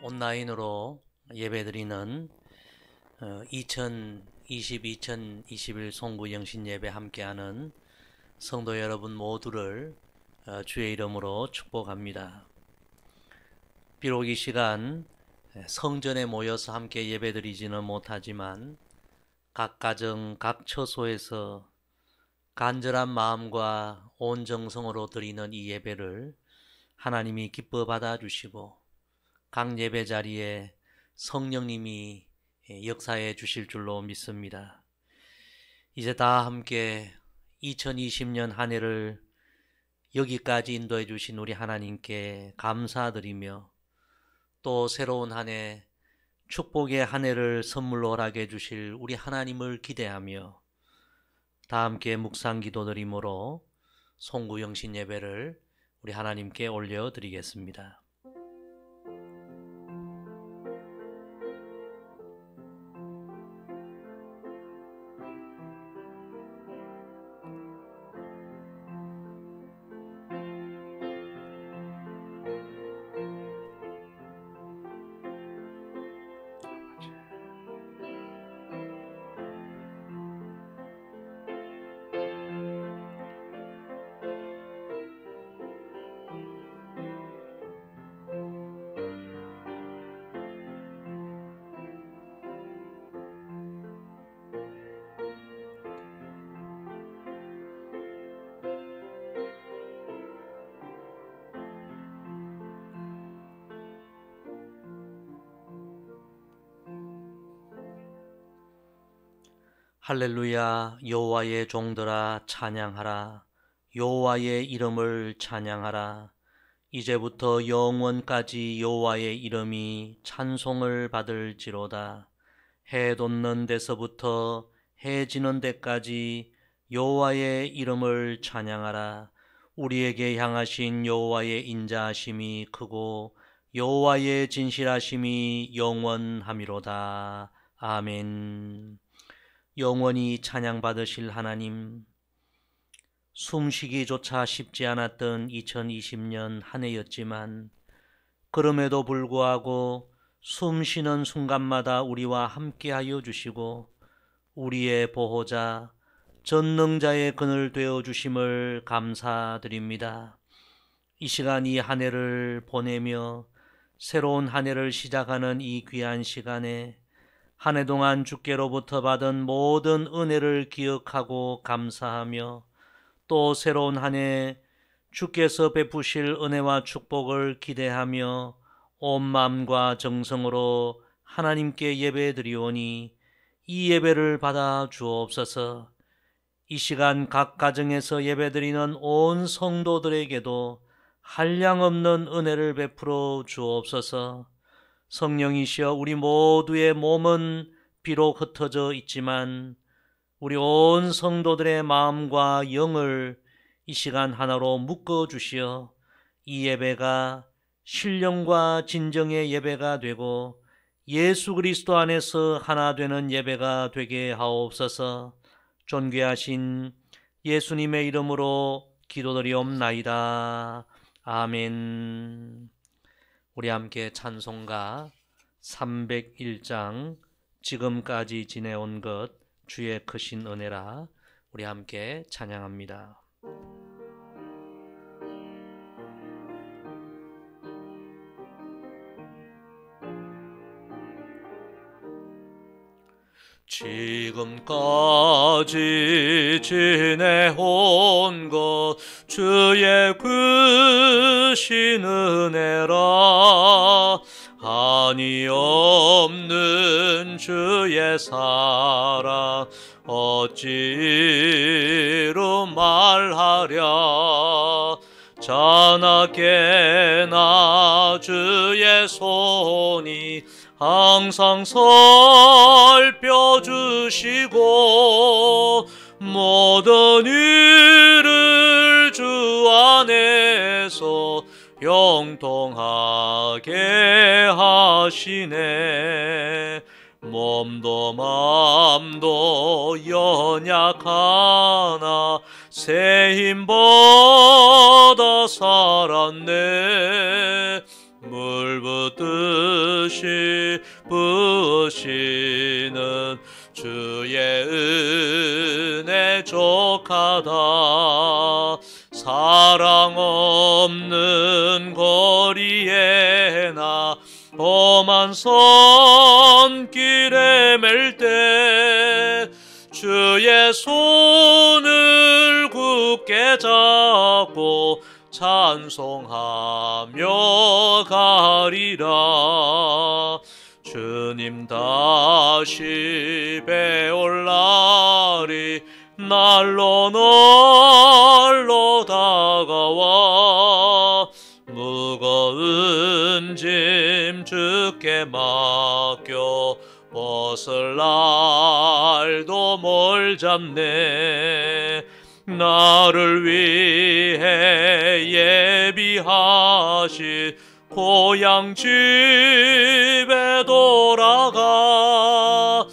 온라인으로 예배드리는 2020-2021 송구 영신예배 함께하는 성도 여러분 모두를 주의 이름으로 축복합니다. 비록 이 시간 성전에 모여서 함께 예배드리지는 못하지만 각 가정, 각 처소에서 간절한 마음과 온 정성으로 드리는 이 예배를 하나님이 기뻐 받아주시고 각 예배 자리에 성령님이 역사해 주실 줄로 믿습니다. 이제 다 함께 2020년 한 해를 여기까지 인도해 주신 우리 하나님께 감사드리며 또 새로운 한 해 축복의 한 해를 선물로 허락해 주실 우리 하나님을 기대하며 다 함께 묵상 기도드림으로 송구 영신 예배를 우리 하나님께 올려드리겠습니다. 할렐루야. 여호와의 종들아 찬양하라. 여호와의 이름을 찬양하라. 이제부터 영원까지 여호와의 이름이 찬송을 받을지로다. 해 돋는 데서부터 해 지는 데까지 여호와의 이름을 찬양하라. 우리에게 향하신 여호와의 인자하심이 크고 여호와의 진실하심이 영원함이로다. 아멘. 영원히 찬양받으실 하나님, 숨쉬기조차 쉽지 않았던 2020년 한 해였지만 그럼에도 불구하고 숨쉬는 순간마다 우리와 함께하여 주시고 우리의 보호자, 전능자의 그늘 되어 주심을 감사드립니다. 이 시간 이 한 해를 보내며 새로운 한 해를 시작하는 이 귀한 시간에 한 해 동안 주께로부터 받은 모든 은혜를 기억하고 감사하며 또 새로운 한 해 주께서 베푸실 은혜와 축복을 기대하며 온 마음과 정성으로 하나님께 예배드리오니 이 예배를 받아 주옵소서. 이 시간 각 가정에서 예배드리는 온 성도들에게도 한량없는 은혜를 베풀어 주옵소서. 성령이시여, 우리 모두의 몸은 비록 흩어져 있지만 우리 온 성도들의 마음과 영을 이 시간 하나로 묶어 주시어 이 예배가 신령과 진정의 예배가 되고 예수 그리스도 안에서 하나 되는 예배가 되게 하옵소서. 존귀하신 예수님의 이름으로 기도드리옵나이다. 아멘. 우리 함께 찬송가 301장 지금까지 지내온 것 주의 크신 은혜라 우리 함께 찬양합니다. 지금까지 지내온 것 주의 크신 은혜라. 한이 없는 주의 사랑 어찌로 말하랴. 자나깨나 주의 손이 항상 살펴주시고 모든 일을 주 안에서 형통하게 하시네. 몸도 맘도 연약하나 새 힘 받아 살았네. 물 붓듯이 부으시는 주의 은혜 족하다. 사랑 없는 거리에나 험한 선길에 맬 때 주의 손을 굳게 잡고 찬송하며 가리라. 주님 다시 배올 날이 날로 날로 다가와 무거운 짐 주께 맡겨 벗을 날도 뭘 잡네. 나를 위해 예비하신 고향 집에 돌아가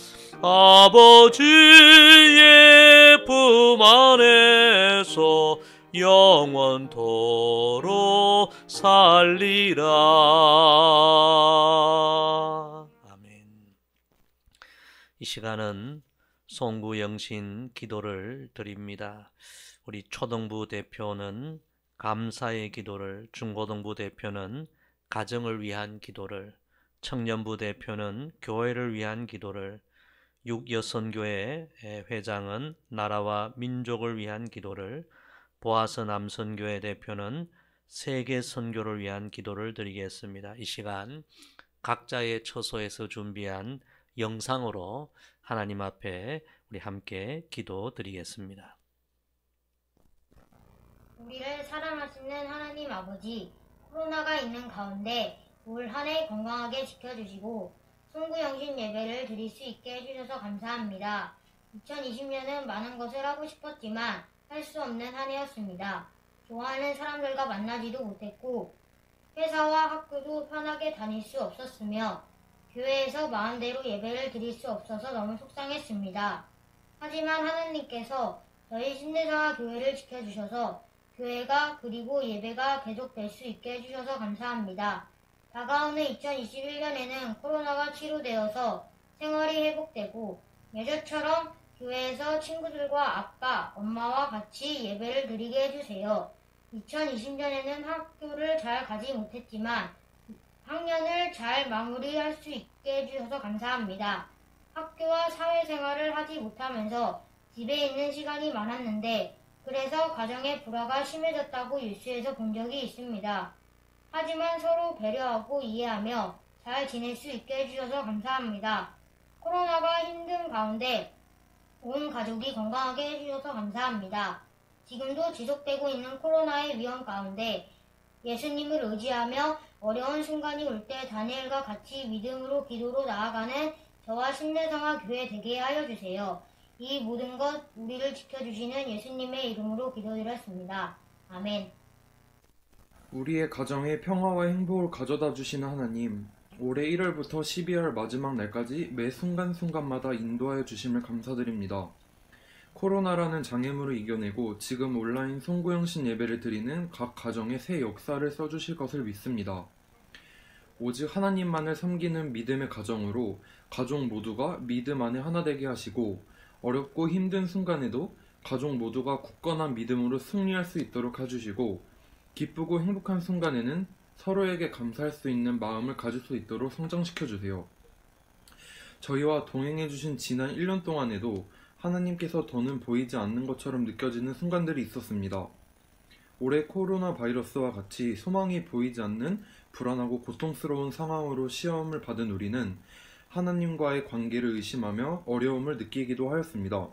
아버지의 품 안에서 영원토록 살리라. 아멘. 이 시간은 송구영신 기도를 드립니다. 우리 초등부 대표는 감사의 기도를, 중고등부 대표는 가정을 위한 기도를, 청년부 대표는 교회를 위한 기도를, 육여선교회 회장은 나라와 민족을 위한 기도를, 보아스 남선교회 대표는 세계 선교를 위한 기도를 드리겠습니다. 이 시간 각자의 처소에서 준비한 영상으로 하나님 앞에 우리 함께 기도 드리겠습니다. 우리를 사랑하시는 하나님 아버지, 코로나가 있는 가운데 올 한 해 건강하게 지켜주시고 송구영신 예배를 드릴 수 있게 해주셔서 감사합니다. 2020년은 많은 것을 하고 싶었지만 할 수 없는 한 해였습니다. 좋아하는 사람들과 만나지도 못했고 회사와 학교도 편하게 다닐 수 없었으며 교회에서 마음대로 예배를 드릴 수 없어서 너무 속상했습니다. 하지만 하나님께서 저희 신대사와 교회를 지켜주셔서 교회가 그리고 예배가 계속될 수 있게 해주셔서 감사합니다. 다가오는 2021년에는 코로나가 치료되어서 생활이 회복되고 예전처럼 교회에서 친구들과 아빠, 엄마와 같이 예배를 드리게 해주세요. 2020년에는 학교를 잘 가지 못했지만 학년을 잘 마무리할 수 있게 해주셔서 감사합니다. 학교와 사회생활을 하지 못하면서 집에 있는 시간이 많았는데 그래서 가정의 불화가 심해졌다고 뉴스에서 본 적이 있습니다. 하지만 서로 배려하고 이해하며 잘 지낼 수 있게 해주셔서 감사합니다. 코로나가 힘든 가운데 온 가족이 건강하게 해주셔서 감사합니다. 지금도 지속되고 있는 코로나의 위험 가운데 예수님을 의지하며 어려운 순간이 올 때 다니엘과 같이 믿음으로 기도로 나아가는 저와 신대성화 교회 되게 하여 주세요. 이 모든 것 우리를 지켜주시는 예수님의 이름으로 기도드렸습니다. 아멘. 우리의 가정에 평화와 행복을 가져다 주시는 하나님, 올해 1월부터 12월 마지막 날까지 매 순간순간마다 인도하여 주심을 감사드립니다. 코로나라는 장애물을 이겨내고 지금 온라인 송구영신 예배를 드리는 각 가정에 새 역사를 써주실 것을 믿습니다. 오직 하나님만을 섬기는 믿음의 가정으로 가족 모두가 믿음 안에 하나 되게 하시고 어렵고 힘든 순간에도 가족 모두가 굳건한 믿음으로 승리할 수 있도록 해주시고 기쁘고 행복한 순간에는 서로에게 감사할 수 있는 마음을 가질 수 있도록 성장시켜주세요. 저희와 동행해주신 지난 1년 동안에도 하나님께서 더는 보이지 않는 것처럼 느껴지는 순간들이 있었습니다. 올해 코로나 바이러스와 같이 소망이 보이지 않는 불안하고 고통스러운 상황으로 시험을 받은 우리는 하나님과의 관계를 의심하며 어려움을 느끼기도 하였습니다.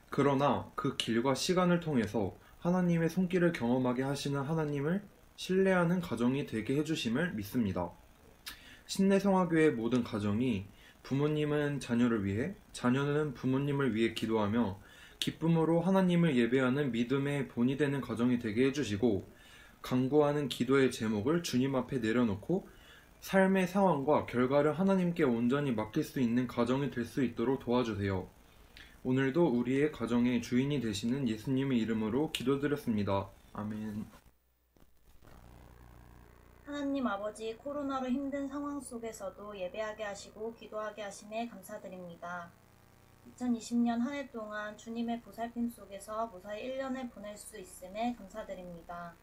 그러나 그 길과 시간을 통해서 하나님의 손길을 경험하게 하시는 하나님을 신뢰하는 가정이 되게 해주심을 믿습니다. 신내성화교회 모든 가정이 부모님은 자녀를 위해, 자녀는 부모님을 위해 기도하며 기쁨으로 하나님을 예배하는 믿음의 본이 되는 가정이 되게 해주시고 간구하는 기도의 제목을 주님 앞에 내려놓고 삶의 상황과 결과를 하나님께 온전히 맡길 수 있는 가정이 될 수 있도록 도와주세요. 오늘도 우리의 가정의 주인이 되시는 예수님의 이름으로 기도드렸습니다. 아멘. 하나님 아버지, 코로나로 힘든 상황 속에서도 예배하게 하시고 기도하게 하심에 감사드립니다. 2020년 한 해 동안 주님의 보살핌 속에서 무사히 1년을 보낼 수 있음에 감사드립니다.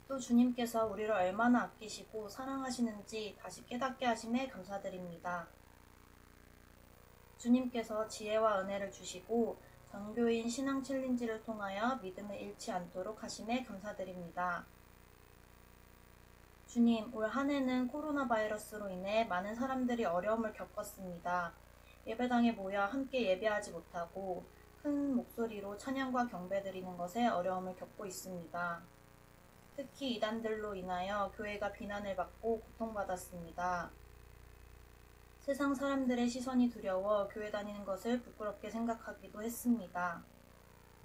또 주님께서 우리를 얼마나 아끼시고 사랑하시는지 다시 깨닫게 하심에 감사드립니다. 주님께서 지혜와 은혜를 주시고 전교인 신앙 챌린지를 통하여 믿음을 잃지 않도록 하심에 감사드립니다. 주님, 올 한 해는 코로나 바이러스로 인해 많은 사람들이 어려움을 겪었습니다. 예배당에 모여 함께 예배하지 못하고 큰 목소리로 찬양과 경배 드리는 것에 어려움을 겪고 있습니다. 특히 이단들로 인하여 교회가 비난을 받고 고통받았습니다. 세상 사람들의 시선이 두려워 교회 다니는 것을 부끄럽게 생각하기도 했습니다.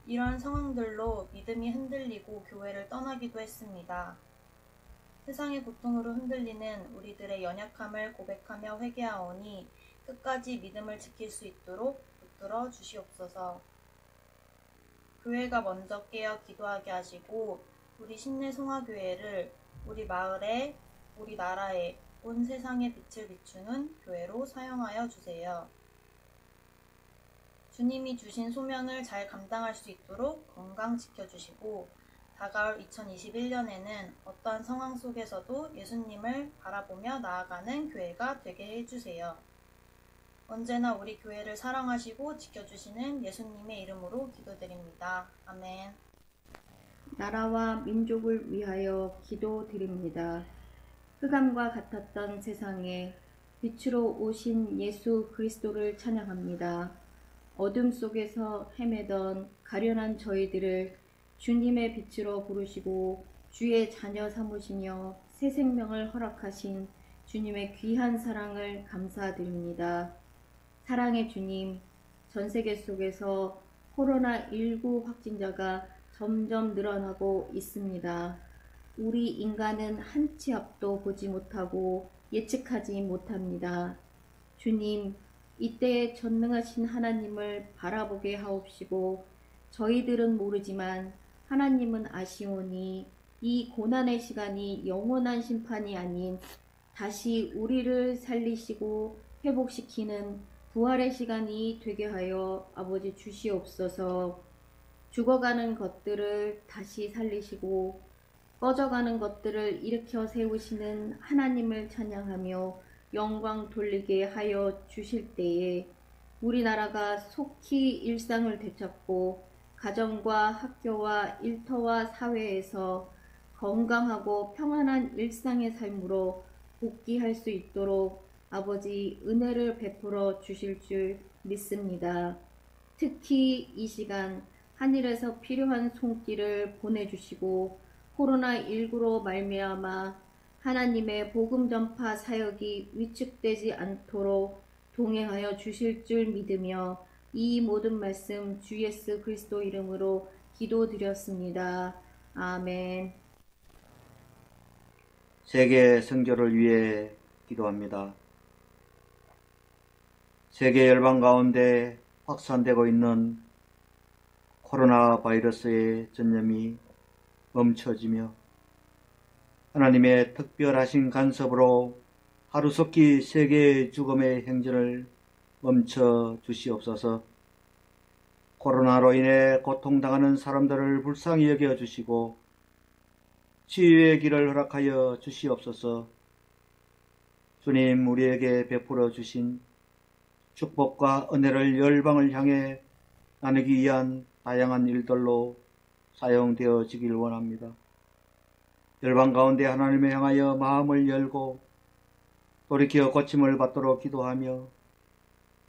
이러한 상황들로 믿음이 흔들리고 교회를 떠나기도 했습니다. 세상의 고통으로 흔들리는 우리들의 연약함을 고백하며 회개하오니 끝까지 믿음을 지킬 수 있도록 붙들어 주시옵소서. 교회가 먼저 깨어 기도하게 하시고 우리 신내 송화교회를 우리 마을에, 우리 나라에, 온 세상에 빛을 비추는 교회로 사용하여 주세요. 주님이 주신 소명을 잘 감당할 수 있도록 건강 지켜주시고 다가올 2021년에는 어떠한 상황 속에서도 예수님을 바라보며 나아가는 교회가 되게 해주세요. 언제나 우리 교회를 사랑하시고 지켜주시는 예수님의 이름으로 기도드립니다. 아멘. 나라와 민족을 위하여 기도드립니다. 흑암과 같았던 세상에 빛으로 오신 예수 그리스도를 찬양합니다. 어둠 속에서 헤매던 가련한 저희들을 주님의 빛으로 부르시고 주의 자녀 삼으시며 새 생명을 허락하신 주님의 귀한 사랑을 감사드립니다. 사랑의 주님, 전 세계 속에서 코로나19 확진자가 점점 늘어나고 있습니다. 우리 인간은 한 치 앞도 보지 못하고 예측하지 못합니다. 주님, 이때에 전능하신 하나님을 바라보게 하옵시고 저희들은 모르지만 하나님은 아시오니 이 고난의 시간이 영원한 심판이 아닌 다시 우리를 살리시고 회복시키는 부활의 시간이 되게 하여 아버지 주시옵소서. 죽어가는 것들을 다시 살리시고 꺼져가는 것들을 일으켜 세우시는 하나님을 찬양하며 영광 돌리게 하여 주실 때에 우리나라가 속히 일상을 되찾고 가정과 학교와 일터와 사회에서 건강하고 평안한 일상의 삶으로 복귀할 수 있도록 아버지 은혜를 베풀어 주실 줄 믿습니다. 특히 이 시간 하늘에서 필요한 손길을 보내주시고 코로나19로 말미암아 하나님의 복음 전파 사역이 위축되지 않도록 동행하여 주실 줄 믿으며 이 모든 말씀 주 예수 그리스도 이름으로 기도드렸습니다. 아멘. 세계 선교를 위해 기도합니다. 세계 열방 가운데 확산되고 있는 코로나 바이러스의 전염이 멈춰지며 하나님의 특별하신 간섭으로 하루속히 세계의 죽음의 행진을 멈춰 주시옵소서. 코로나로 인해 고통당하는 사람들을 불쌍히 여겨 주시고 치유의 길을 허락하여 주시옵소서. 주님, 우리에게 베풀어 주신 축복과 은혜를 열방을 향해 나누기 위한 다양한 일들로 사용되어지길 원합니다. 열방 가운데 하나님을 향하여 마음을 열고 돌이켜 고침을 받도록 기도하며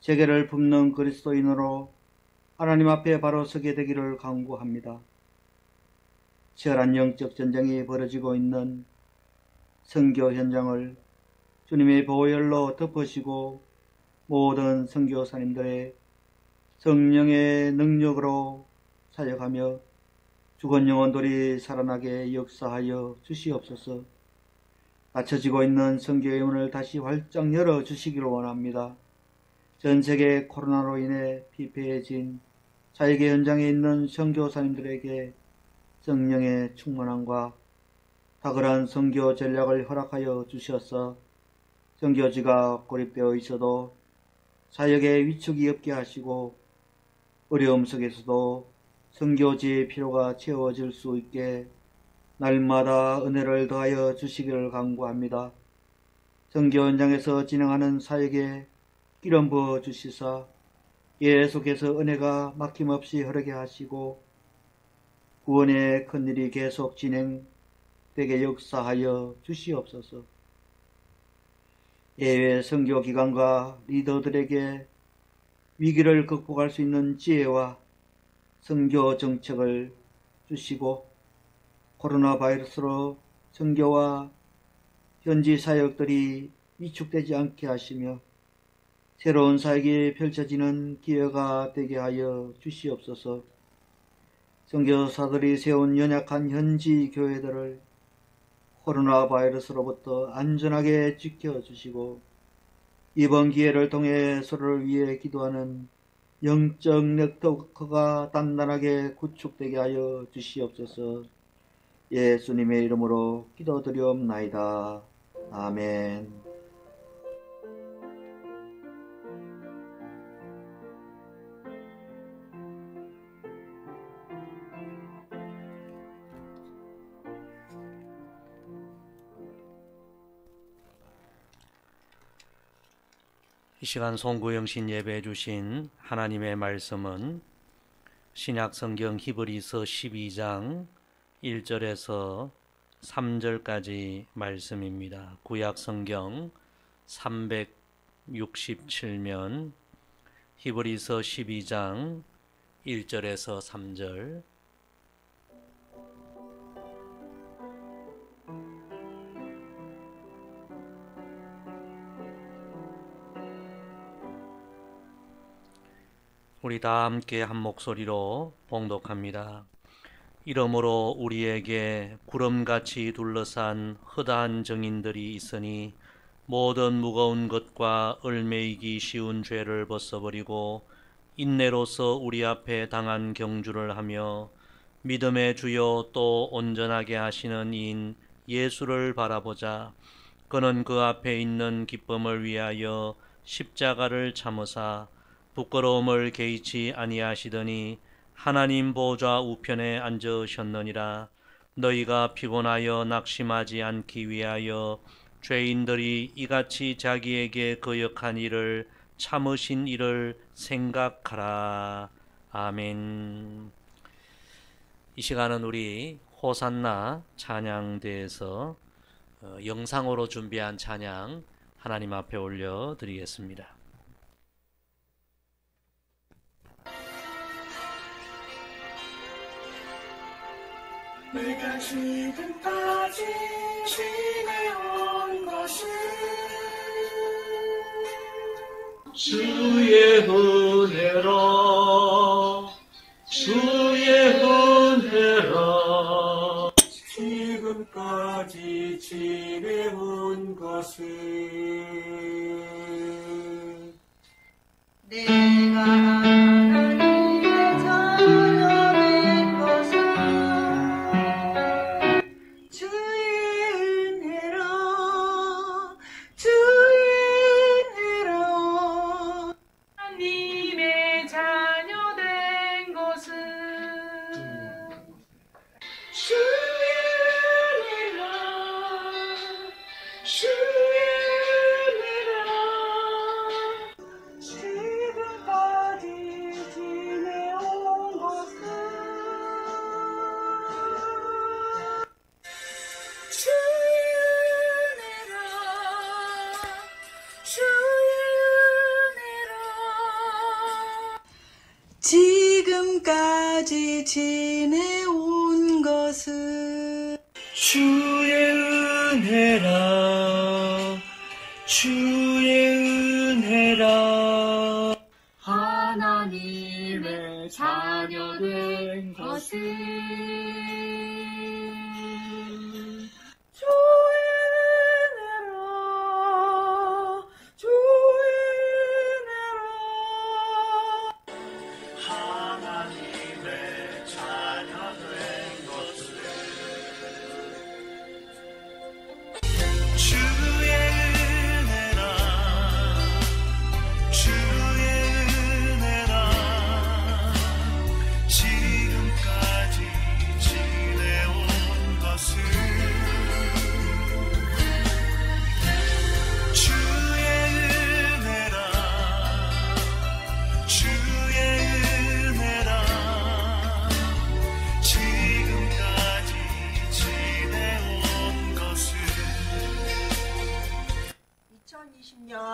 세계를 품는 그리스도인으로 하나님 앞에 바로 서게 되기를 간구합니다. 치열한 영적 전쟁이 벌어지고 있는 선교 현장을 주님의 보혈로 덮으시고 모든 선교사님들의 성령의 능력으로 사역하며 죽은 영혼들이 살아나게 역사하여 주시옵소서. 닫혀지고 있는 선교의 문을 다시 활짝 열어 주시기를 원합니다. 전 세계 코로나로 인해 피폐해진 사역의 현장에 있는 선교사님들에게 성령의 충만함과 탁월한 선교 전략을 허락하여 주셔서 선교지가 고립되어 있어도 사역에 위축이 없게 하시고 어려움 속에서도 선교지의 필요가 채워질 수 있게 날마다 은혜를 더하여 주시기를 간구합니다. 선교 현장에서 진행하는 사역에 기름 부어 주시사 계속해서 은혜가 막힘없이 흐르게 하시고 구원의 큰일이 계속 진행되게 역사하여 주시옵소서. 예외 선교 기관과 리더들에게 위기를 극복할 수 있는 지혜와 선교 정책을 주시고 코로나 바이러스로 선교와 현지 사역들이 위축되지 않게 하시며 새로운 사역이 펼쳐지는 기회가 되게 하여 주시옵소서. 선교사들이 세운 연약한 현지 교회들을 코로나 바이러스로부터 안전하게 지켜주시고 이번 기회를 통해 서로를 위해 기도하는 영적 네트워크가 단단하게 구축되게 하여 주시옵소서. 예수님의 이름으로 기도드리옵나이다. 아멘. 이 시간 송구영신 예배해 주신 하나님의 말씀은 신약성경 히브리서 12장 1절에서 3절까지 말씀입니다. 구약성경 367면 히브리서 12장 1절에서 3절. 우리 다 함께 한 목소리로 봉독합니다. 이러므로 우리에게 구름같이 둘러싼 허다한 증인들이 있으니 모든 무거운 것과 얼매이기 쉬운 죄를 벗어버리고 인내로서 우리 앞에 당한 경주를 하며 믿음의 주요 또 온전하게 하시는 이인 예수를 바라보자. 그는 그 앞에 있는 기쁨을 위하여 십자가를 참으사 부끄러움을 개의치 아니하시더니 하나님 보좌 우편에 앉으셨느니라. 너희가 피곤하여 낙심하지 않기 위하여 죄인들이 이같이 자기에게 거역한 일을 참으신 일을 생각하라. 아멘. 이 시간은 우리 호산나 찬양대에서 영상으로 준비한 찬양 하나님 앞에 올려드리겠습니다. 내가 지금까지 지내온 것은 주의 은혜라, 주의 은혜라. 지금까지 지내온 것은 내가 하나님의 자녀된 것은 주의 은혜라, 주의 은혜라. 하나님의 자녀된 것은 주의 은혜라, 주의 은혜라. 지금까지 지내온 것은 주의 은혜라, 주의 은혜라. 지금까지 지내온 것은 주의 은혜라, 주의 은혜라. 하나님의 자녀된 것은 주의 은혜라, 주의 은혜라. 하나님의 자녀된 것은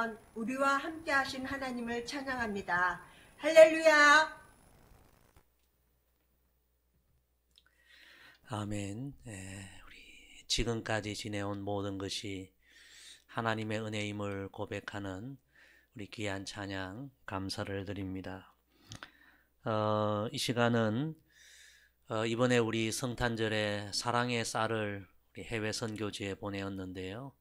동안 우리와 함께 하신 하나님을 찬양합니다. 할렐루야! 아멘. 우리 지금까지 지내온 모든 것이 하나님의 은혜임을 고백하는 우리 귀한 찬양 감사를 드립니다. 이 시간은 이번에 우리 성탄절에 사랑의 쌀을 우리 해외 선교지에 보내었는데요.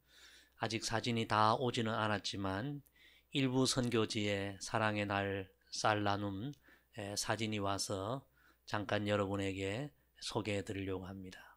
아직 사진이 다 오지는 않았지만 일부 선교지에 사랑의 날 쌀 나눔 사진이 와서 잠깐 여러분에게 소개해 드리려고 합니다.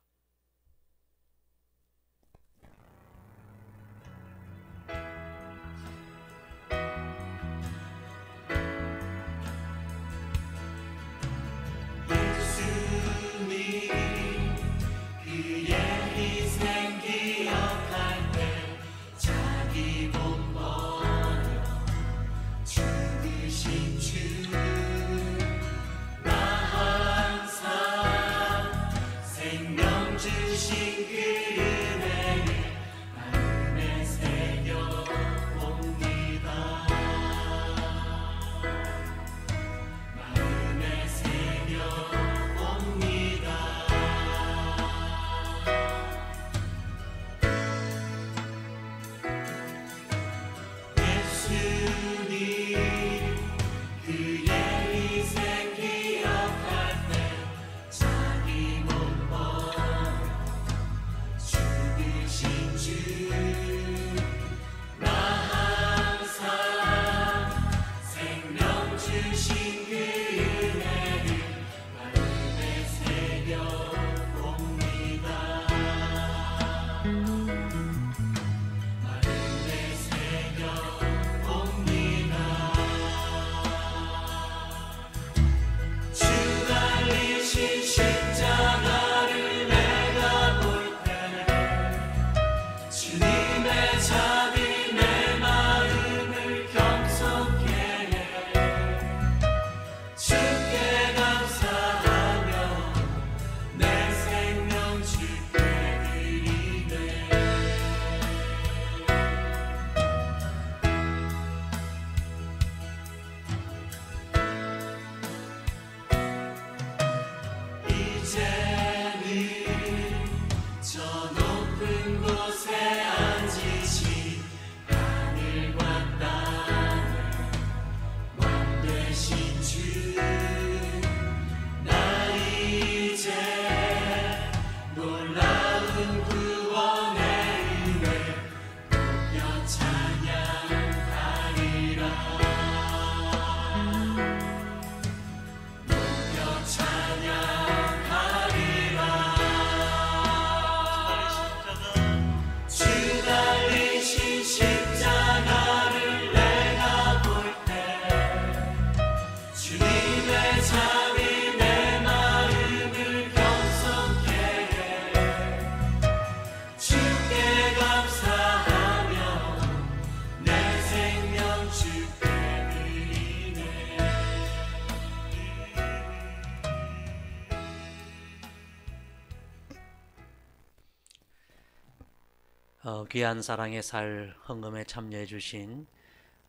귀한 사랑의 살 헌금에 참여해 주신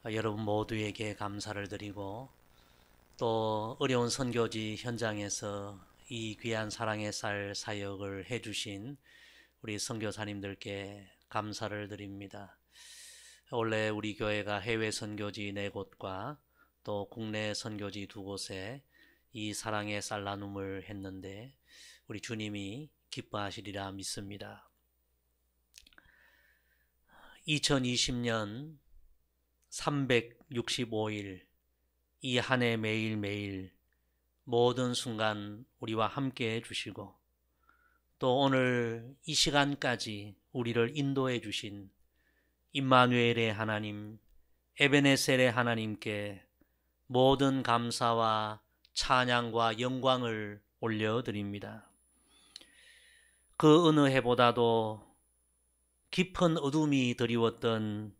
여러분 모두에게 감사를 드리고, 또 어려운 선교지 현장에서 이 귀한 사랑의 살 사역을 해 주신 우리 선교사님들께 감사를 드립니다. 원래 우리 교회가 해외 선교지 4곳과 또 국내 선교지 2곳에 이 사랑의 쌀 나눔을 했는데 우리 주님이 기뻐하시리라 믿습니다. 2020년 365일 이 한 해 매일매일 모든 순간 우리와 함께 해주시고, 또 오늘 이 시간까지 우리를 인도해 주신 임마누엘의 하나님, 에베네셀의 하나님께 모든 감사와 찬양과 영광을 올려드립니다. 그 어느 해보다도 깊은 어둠이 드리웠던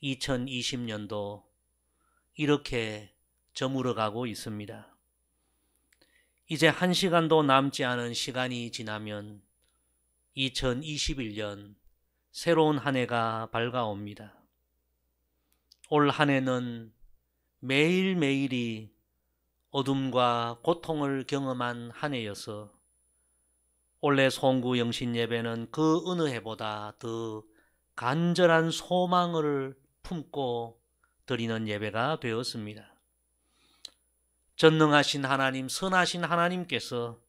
2020년도 이렇게 저물어가고 있습니다. 이제 1시간도 남지 않은 시간이 지나면 2021년 새로운 한 해가 밝아옵니다. 올 한 해는 매일매일이 어둠과 고통을 경험한 한 해여서 올해 송구 영신 예배는 그 어느 해보다 더 간절한 소망을 품고 드리는 예배가 되었습니다. 전능하신 하나님, 선하신 하나님께서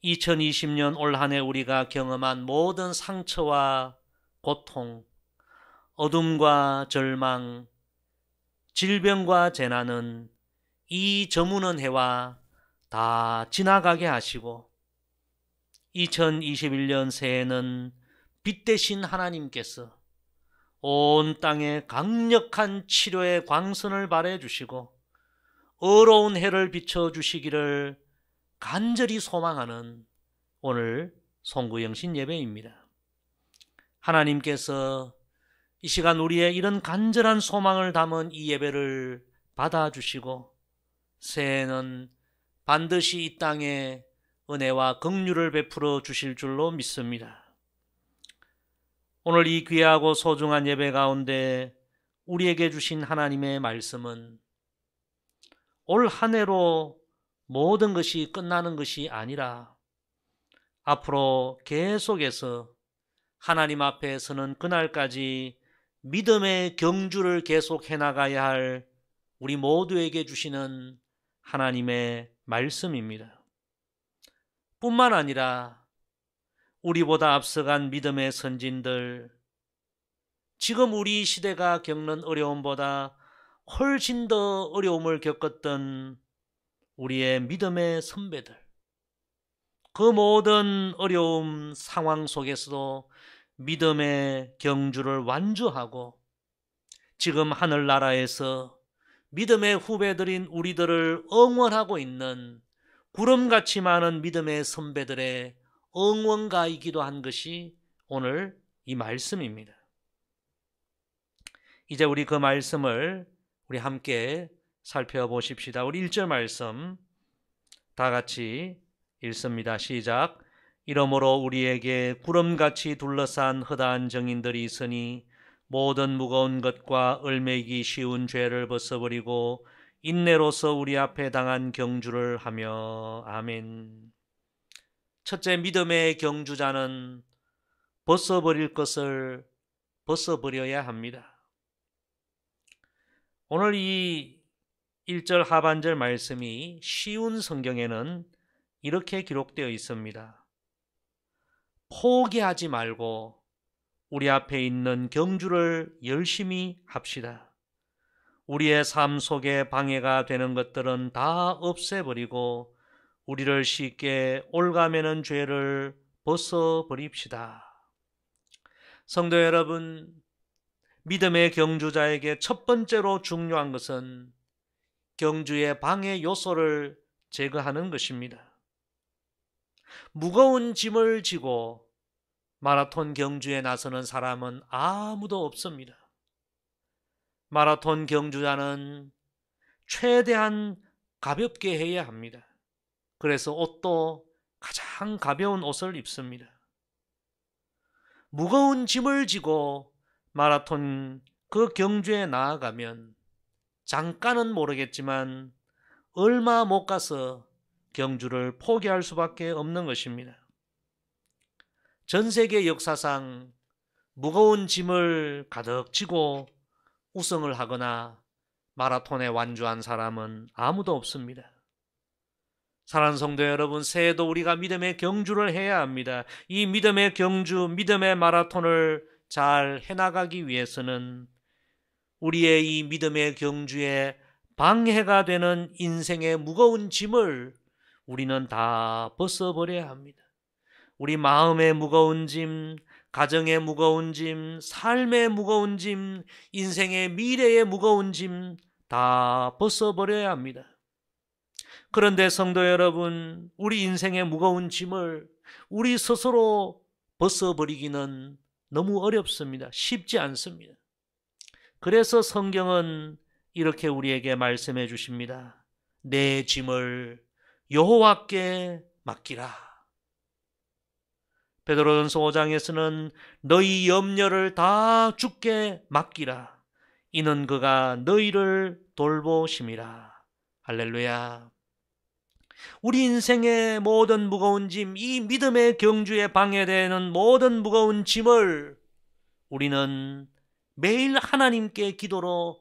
2020년 올 한 해 우리가 경험한 모든 상처와 고통, 어둠과 절망, 질병과 재난은 이 저무는 해와 다 지나가게 하시고 2021년 새해는 빛 대신 하나님께서 온 땅에 강력한 치료의 광선을 발해 주시고 어려운 해를 비춰주시기를 간절히 소망하는 오늘 송구영신 예배입니다. 하나님께서 이 시간 우리의 이런 간절한 소망을 담은 이 예배를 받아주시고 새해에는 반드시 이 땅에 은혜와 긍휼을 베풀어 주실 줄로 믿습니다. 오늘 이 귀하고 소중한 예배 가운데 우리에게 주신 하나님의 말씀은 올 한 해로 모든 것이 끝나는 것이 아니라 앞으로 계속해서 하나님 앞에 서는 그날까지 믿음의 경주를 계속 해나가야 할 우리 모두에게 주시는 하나님의 말씀입니다. 뿐만 아니라 우리보다 앞서간 믿음의 선진들, 지금 우리 시대가 겪는 어려움보다 훨씬 더 어려움을 겪었던 우리의 믿음의 선배들, 그 모든 어려움 상황 속에서도 믿음의 경주를 완주하고 지금 하늘나라에서 믿음의 후배들인 우리들을 응원하고 있는 구름같이 많은 믿음의 선배들의 응원가이기도 한 것이 오늘 이 말씀입니다. 이제 우리 그 말씀을 우리 함께 살펴보십시다. 우리 1절 말씀 다 같이 읽습니다. 시작. 이러므로 우리에게 구름같이 둘러싼 허다한 정인들이 있으니 모든 무거운 것과 얼매기 쉬운 죄를 벗어버리고 인내로서 우리 앞에 당한 경주를 하며. 아멘. 첫째, 믿음의 경주자는 벗어버릴 것을 벗어버려야 합니다. 오늘 이 1절 하반절 말씀이 쉬운 성경에는 이렇게 기록되어 있습니다. 포기하지 말고 우리 앞에 있는 경주를 열심히 합시다. 우리의 삶 속에 방해가 되는 것들은 다 없애버리고 우리를 쉽게 올가매는 죄를 벗어버립시다. 성도 여러분, 믿음의 경주자에게 첫 번째로 중요한 것은 경주의 방해 요소를 제거하는 것입니다. 무거운 짐을 지고 마라톤 경주에 나서는 사람은 아무도 없습니다. 마라톤 경주자는 최대한 가볍게 해야 합니다. 그래서 옷도 가장 가벼운 옷을 입습니다. 무거운 짐을 지고 마라톤 그 경주에 나아가면 잠깐은 모르겠지만 얼마 못 가서 경주를 포기할 수밖에 없는 것입니다. 전 세계 역사상 무거운 짐을 가득 지고 우승을 하거나 마라톤에 완주한 사람은 아무도 없습니다. 사랑하는 성도 여러분, 새해도 우리가 믿음의 경주를 해야 합니다. 이 믿음의 경주, 믿음의 마라톤을 잘 해나가기 위해서는 우리의 이 믿음의 경주에 방해가 되는 인생의 무거운 짐을 우리는 다 벗어버려야 합니다. 우리 마음의 무거운 짐, 가정의 무거운 짐, 삶의 무거운 짐, 인생의 미래의 무거운 짐 다 벗어버려야 합니다. 그런데 성도 여러분, 우리 인생의 무거운 짐을 우리 스스로 벗어버리기는 너무 어렵습니다. 쉽지 않습니다. 그래서 성경은 이렇게 우리에게 말씀해 주십니다. 내 짐을 여호와께 맡기라. 베드로전서 5장에서는 너희 염려를 다 주께 맡기라. 이는 그가 너희를 돌보심이라. 할렐루야. 우리 인생의 모든 무거운 짐, 이 믿음의 경주에 방해되는 모든 무거운 짐을 우리는 매일 하나님께 기도로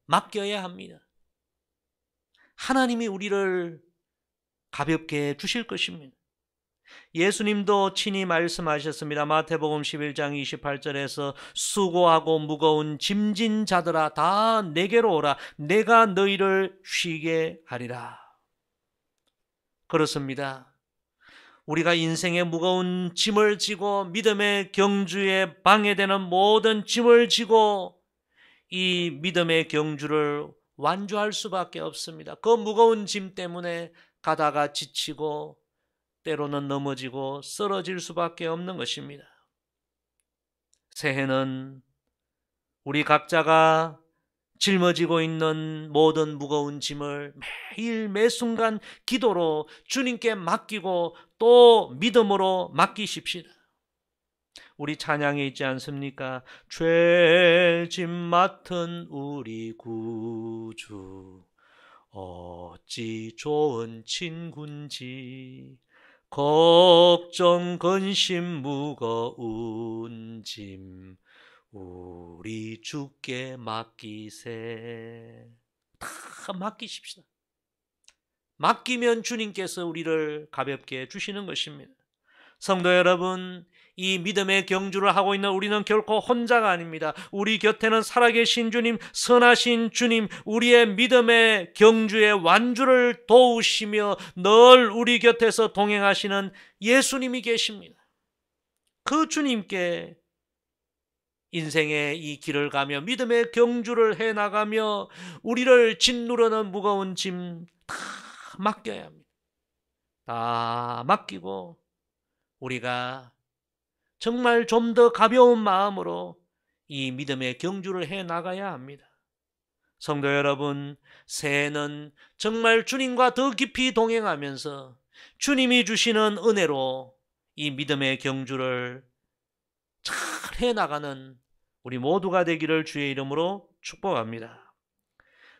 맡겨야 합니다. 하나님이 우리를 가볍게 해 주실 것입니다. 예수님도 친히 말씀하셨습니다. 마태복음 11장 28절에서 수고하고 무거운 짐진 자들아 다 내게로 오라. 내가 너희를 쉬게 하리라. 그렇습니다. 우리가 인생의 무거운 짐을 지고 믿음의 경주에 방해되는 모든 짐을 지고 이 믿음의 경주를 완주할 수밖에 없습니다. 그 무거운 짐 때문에 가다가 지치고 때로는 넘어지고 쓰러질 수밖에 없는 것입니다. 새해는 우리 각자가 짊어지고 있는 모든 무거운 짐을 매일 매순간 기도로 주님께 맡기고 또 믿음으로 맡기십시다. 우리 찬양에 있지 않습니까? 죄짐 맡은 우리 구주 어찌 좋은 친군지 걱정 근심 무거운 짐 우리 주께 맡기세. 다 맡기십시다. 맡기면 주님께서 우리를 가볍게 해주시는 것입니다. 성도 여러분, 이 믿음의 경주를 하고 있는 우리는 결코 혼자가 아닙니다. 우리 곁에는 살아계신 주님, 선하신 주님, 우리의 믿음의 경주의 완주를 도우시며 늘 우리 곁에서 동행하시는 예수님이 계십니다. 그 주님께 인생의 이 길을 가며 믿음의 경주를 해나가며 우리를 짓누르는 무거운 짐 다 맡겨야 합니다. 다 맡기고 우리가 정말 좀 더 가벼운 마음으로 이 믿음의 경주를 해나가야 합니다. 성도 여러분, 새해는 정말 주님과 더 깊이 동행하면서 주님이 주시는 은혜로 이 믿음의 경주를 잘 해나가는 우리 모두가 되기를 주의 이름으로 축복합니다.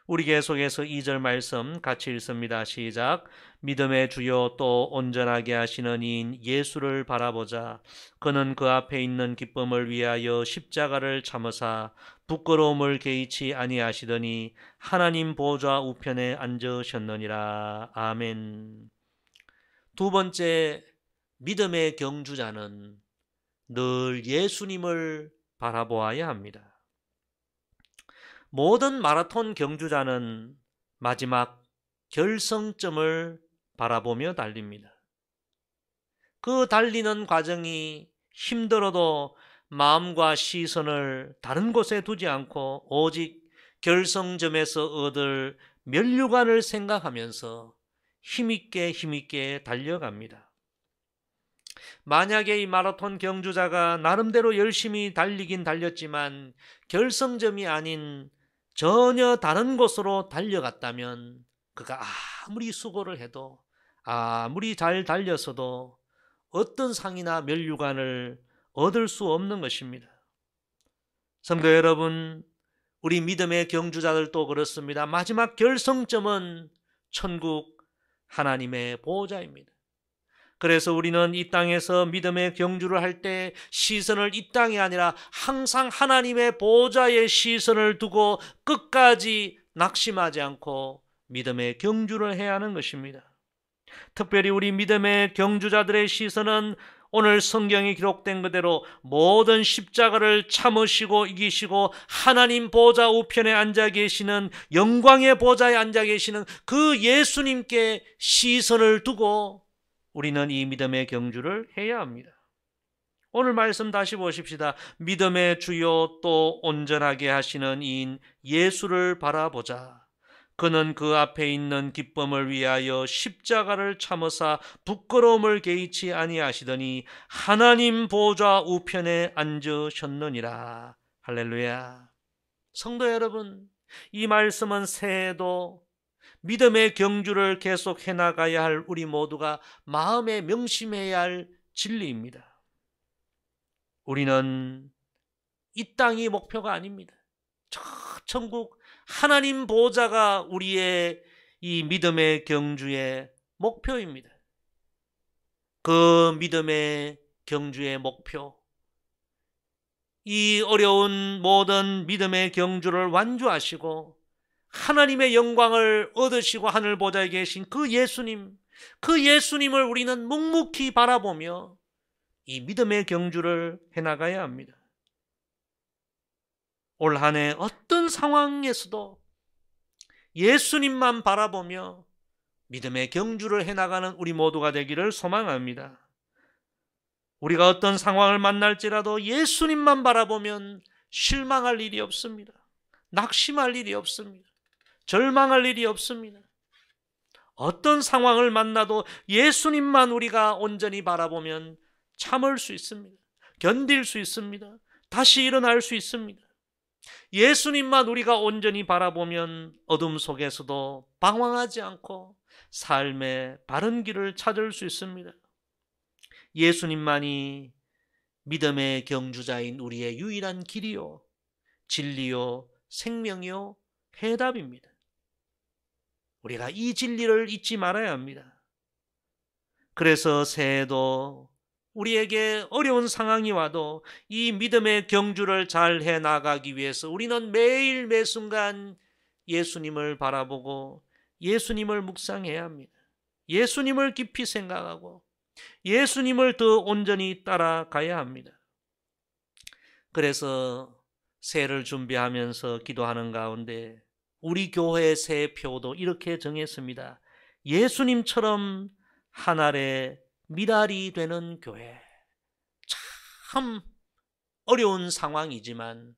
우리 계속해서 2절 말씀 같이 읽습니다. 시작. 믿음의 주요 또 온전하게 하시는 이인 예수를 바라보자. 그는 그 앞에 있는 기쁨을 위하여 십자가를 참으사 부끄러움을 개의치 아니하시더니 하나님 보좌 우편에 앉으셨느니라. 아멘. 두 번째, 믿음의 경주자는 늘 예수님을 바라보아야 합니다. 모든 마라톤 경주자는 마지막 결성점을 바라보며 달립니다. 그 달리는 과정이 힘들어도 마음과 시선을 다른 곳에 두지 않고 오직 결성점에서 얻을 면류관을 생각하면서 힘있게 달려갑니다. 만약에 이 마라톤 경주자가 나름대로 열심히 달리긴 달렸지만 결성점이 아닌 전혀 다른 곳으로 달려갔다면 그가 아무리 수고를 해도 아무리 잘 달렸어도 어떤 상이나 면류관을 얻을 수 없는 것입니다. 성도 여러분, 우리 믿음의 경주자들도 그렇습니다. 마지막 결성점은 천국 하나님의 보호자입니다. 그래서 우리는 이 땅에서 믿음의 경주를 할 때 시선을 이 땅이 아니라 항상 하나님의 보호자의 시선을 두고 끝까지 낙심하지 않고 믿음의 경주를 해야 하는 것입니다. 특별히 우리 믿음의 경주자들의 시선은 오늘 성경에 기록된 그대로 모든 십자가를 참으시고 이기시고 하나님 보좌 우편에 앉아 계시는 영광의 보좌에 앉아 계시는 그 예수님께 시선을 두고 우리는 이 믿음의 경주를 해야 합니다. 오늘 말씀 다시 보십시다. 믿음의 주요 또 온전하게 하시는 이인 예수를 바라보자. 그는 그 앞에 있는 기쁨을 위하여 십자가를 참으사 부끄러움을 개의치 아니하시더니 하나님 보좌 우편에 앉으셨느니라. 할렐루야. 성도 여러분, 이 말씀은 새해도 믿음의 경주를 계속 해나가야 할 우리 모두가 마음에 명심해야 할 진리입니다. 우리는 이 땅이 목표가 아닙니다. 저 천국 하나님 보좌가 우리의 이 믿음의 경주의 목표입니다. 그 믿음의 경주의 목표, 이 어려운 모든 믿음의 경주를 완주하시고 하나님의 영광을 얻으시고 하늘 보좌에 계신 그 예수님을 우리는 묵묵히 바라보며 이 믿음의 경주를 해나가야 합니다. 올 한 해 어떤 상황에서도 예수님만 바라보며 믿음의 경주를 해나가는 우리 모두가 되기를 소망합니다. 우리가 어떤 상황을 만날지라도 예수님만 바라보면 실망할 일이 없습니다. 낙심할 일이 없습니다. 절망할 일이 없습니다. 어떤 상황을 만나도 예수님만 우리가 온전히 바라보면 참을 수 있습니다. 견딜 수 있습니다. 다시 일어날 수 있습니다. 예수님만 우리가 온전히 바라보면 어둠 속에서도 방황하지 않고 삶의 바른 길을 찾을 수 있습니다. 예수님만이 믿음의 경주자인 우리의 유일한 길이요, 진리요, 생명이요, 해답입니다. 우리가 이 진리를 잊지 말아야 합니다. 그래서 새해도 우리에게 어려운 상황이 와도 이 믿음의 경주를 잘 해나가기 위해서 우리는 매일 매순간 예수님을 바라보고 예수님을 묵상해야 합니다. 예수님을 깊이 생각하고 예수님을 더 온전히 따라가야 합니다. 그래서 새해를 준비하면서 기도하는 가운데 우리 교회 새해표도 이렇게 정했습니다. 예수님처럼 하늘의 미랄이 되는 교회. 참 어려운 상황이지만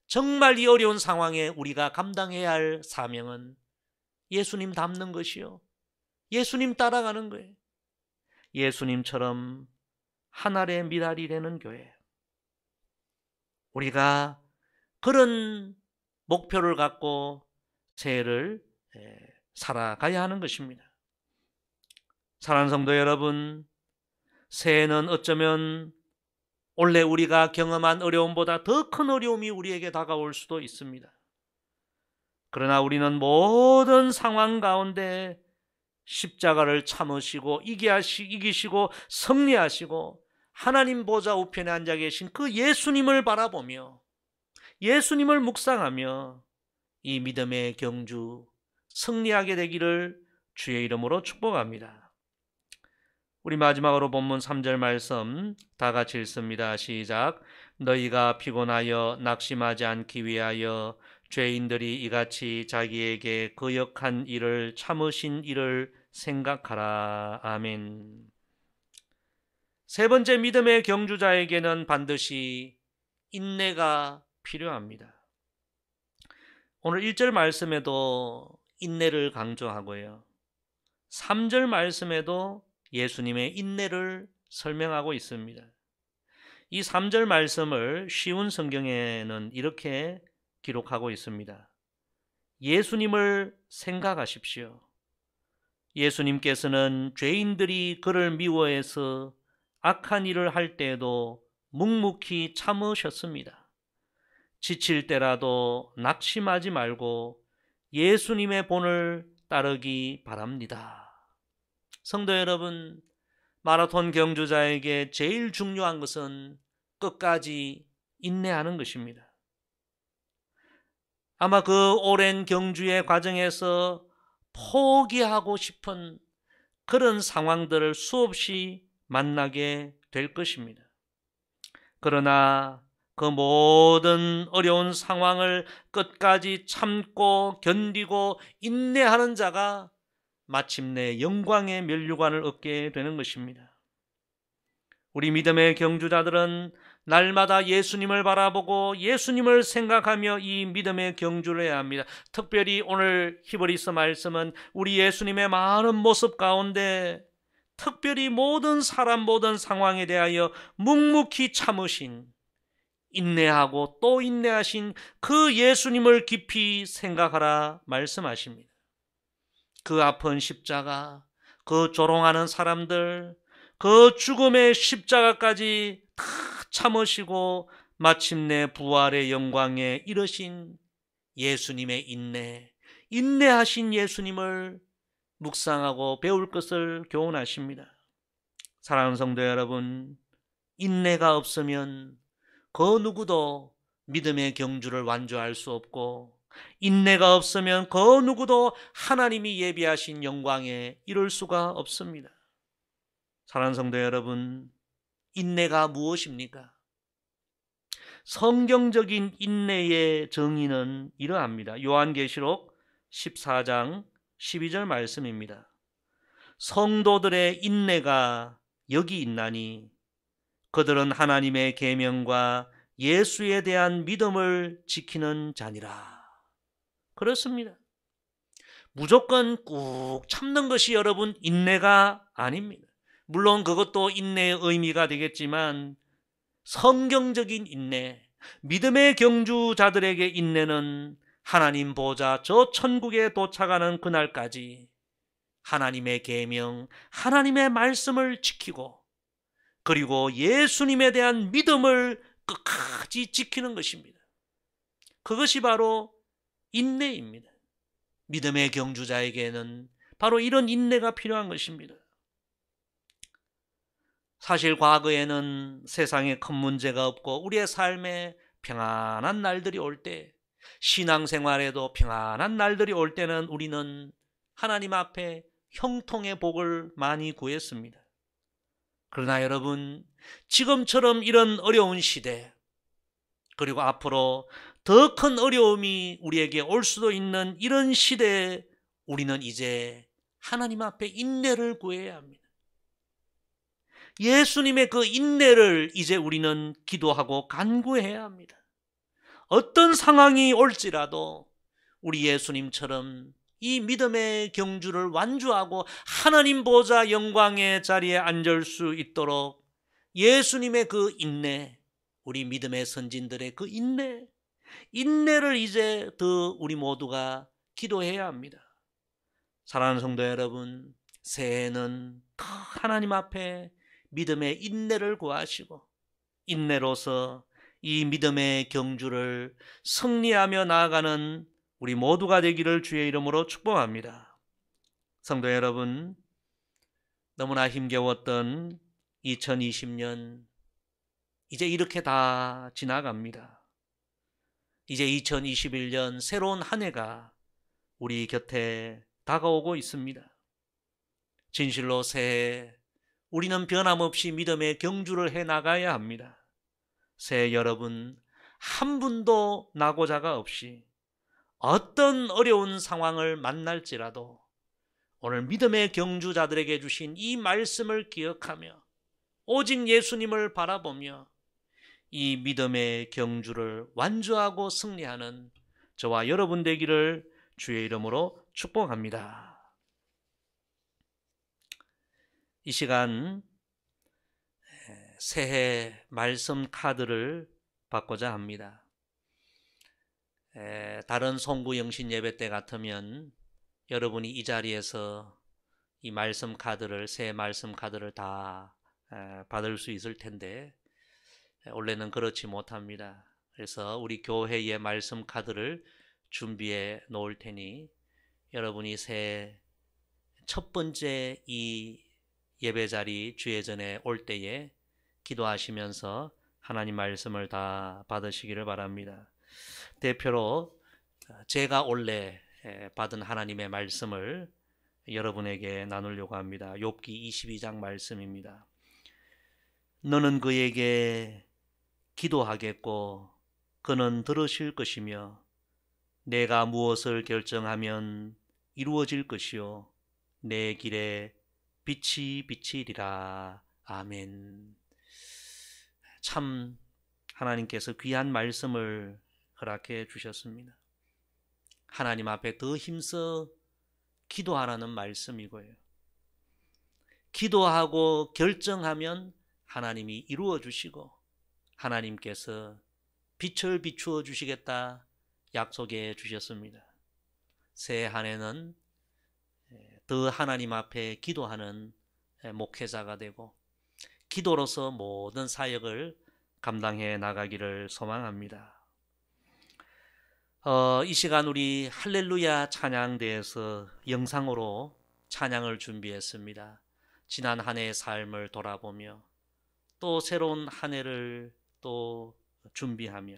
정말 이 어려운 상황에 우리가 감당해야 할 사명은 예수님 닮는 것이요, 예수님 따라가는 거예요. 예수님처럼 하늘의 미랄이 되는 교회. 우리가 그런 목표를 갖고 새해를 살아가야 하는 것입니다. 사랑하는 성도 여러분, 새해는 어쩌면 원래 우리가 경험한 어려움보다 더 큰 어려움이 우리에게 다가올 수도 있습니다. 그러나 우리는 모든 상황 가운데 십자가를 참으시고 이기시고 승리하시고 하나님 보좌 우편에 앉아 계신 그 예수님을 바라보며 예수님을 묵상하며 이 믿음의 경주 승리하게 되기를 주의 이름으로 축복합니다. 우리 마지막으로 본문 3절 말씀 다 같이 읽습니다. 시작. 너희가 피곤하여 낙심하지 않기 위하여 죄인들이 이같이 자기에게 거역한 일을 참으신 일을 생각하라. 아멘. 세 번째, 믿음의 경주자에게는 반드시 인내가 필요합니다. 오늘 1절 말씀에도 인내를 강조하고요, 3절 말씀에도 예수님의 인내를 설명하고 있습니다. 이 3절 말씀을 쉬운 성경에는 이렇게 기록하고 있습니다. 예수님을 생각하십시오. 예수님께서는 죄인들이 그를 미워해서 악한 일을 할 때에도 묵묵히 참으셨습니다. 지칠 때라도 낙심하지 말고 예수님의 본을 따르기 바랍니다. 성도 여러분, 마라톤 경주자에게 제일 중요한 것은 끝까지 인내하는 것입니다. 아마 그 오랜 경주의 과정에서 포기하고 싶은 그런 상황들을 수없이 만나게 될 것입니다. 그러나 그 모든 어려운 상황을 끝까지 참고 견디고 인내하는 자가 마침내 영광의 면류관을 얻게 되는 것입니다. 우리 믿음의 경주자들은 날마다 예수님을 바라보고 예수님을 생각하며 이 믿음의 경주를 해야 합니다. 특별히 오늘 히브리서 말씀은 우리 예수님의 많은 모습 가운데 특별히 모든 사람 모든 상황에 대하여 묵묵히 참으신, 인내하고 또 인내하신 그 예수님을 깊이 생각하라 말씀하십니다. 그 아픈 십자가, 그 조롱하는 사람들, 그 죽음의 십자가까지 다 참으시고 마침내 부활의 영광에 이르신 예수님의 인내하신 예수님을 묵상하고 배울 것을 교훈하십니다. 사랑하는 성도 여러분, 인내가 없으면 그 누구도 믿음의 경주를 완주할 수 없고, 인내가 없으면 그 누구도 하나님이 예비하신 영광에 이룰 수가 없습니다. 사랑하는 성도 여러분, 인내가 무엇입니까? 성경적인 인내의 정의는 이러합니다. 요한계시록 14장 12절 말씀입니다. 성도들의 인내가 여기 있나니 그들은 하나님의 계명과 예수에 대한 믿음을 지키는 자니라. 그렇습니다. 무조건 꾹 참는 것이 여러분 인내가 아닙니다. 물론 그것도 인내의 의미가 되겠지만 성경적인 인내, 믿음의 경주자들에게 인내는 하나님 보좌 저 천국에 도착하는 그날까지 하나님의 계명, 하나님의 말씀을 지키고 그리고 예수님에 대한 믿음을 끝까지 지키는 것입니다. 그것이 바로 인내입니다. 믿음의 경주자에게는 바로 이런 인내가 필요한 것입니다. 사실 과거에는 세상에 큰 문제가 없고 우리의 삶에 평안한 날들이 올 때, 신앙생활에도 평안한 날들이 올 때는 우리는 하나님 앞에 형통의 복을 많이 구했습니다. 그러나 여러분, 지금처럼 이런 어려운 시대, 그리고 앞으로 더 큰 어려움이 우리에게 올 수도 있는 이런 시대에 우리는 이제 하나님 앞에 인내를 구해야 합니다. 예수님의 그 인내를 이제 우리는 기도하고 간구해야 합니다. 어떤 상황이 올지라도 우리 예수님처럼 이 믿음의 경주를 완주하고 하나님 보좌 영광의 자리에 앉을 수 있도록 예수님의 그 인내, 우리 믿음의 선진들의 그 인내를 이제 더 우리 모두가 기도해야 합니다. 사랑하는 성도 여러분, 새해에는 더 하나님 앞에 믿음의 인내를 구하시고 인내로서 이 믿음의 경주를 승리하며 나아가는 우리 모두가 되기를 주의 이름으로 축복합니다. 성도 여러분, 너무나 힘겨웠던 2020년 이제 이렇게 다 지나갑니다. 이제 2021년 새로운 한 해가 우리 곁에 다가오고 있습니다. 진실로 새해 우리는 변함없이 믿음의 경주를 해나가야 합니다. 새해 여러분, 한 분도 낙오자가 없이 어떤 어려운 상황을 만날지라도 오늘 믿음의 경주자들에게 주신 이 말씀을 기억하며 오직 예수님을 바라보며 이 믿음의 경주를 완주하고 승리하는 저와 여러분 되기를 주의 이름으로 축복합니다. 이 시간 새해 말씀 카드를 받고자 합니다. 다른 송구 영신 예배 때 같으면 여러분이 이 자리에서 이 말씀 카드를, 새해 말씀 카드를 다 받을 수 있을 텐데 원래는 그렇지 못합니다. 그래서 우리 교회의 말씀 카드를 준비해 놓을 테니 여러분이 새해 첫 번째 이 예배 자리 주예전에 올 때에 기도하시면서 하나님 말씀을 다 받으시기를 바랍니다. 대표로 제가 원래 받은 하나님의 말씀을 여러분에게 나누려고 합니다. 욥기 22장 말씀입니다. 너는 그에게 기도하겠고 그는 들으실 것이며 내가 무엇을 결정하면 이루어질 것이요 내 길에 빛이 비치리라. 아멘. 참 하나님께서 귀한 말씀을 허락해 주셨습니다. 하나님 앞에 더 힘써 기도하라는 말씀이고요. 기도하고 결정하면 하나님이 이루어 주시고 하나님께서 빛을 비추어 주시겠다 약속해 주셨습니다. 새해 한 해는 더 하나님 앞에 기도하는 목회자가 되고 기도로서 모든 사역을 감당해 나가기를 소망합니다. 이 시간 우리 할렐루야 찬양대에서 영상으로 찬양을 준비했습니다. 지난 한 해의 삶을 돌아보며 또 새로운 한 해를 또 준비하며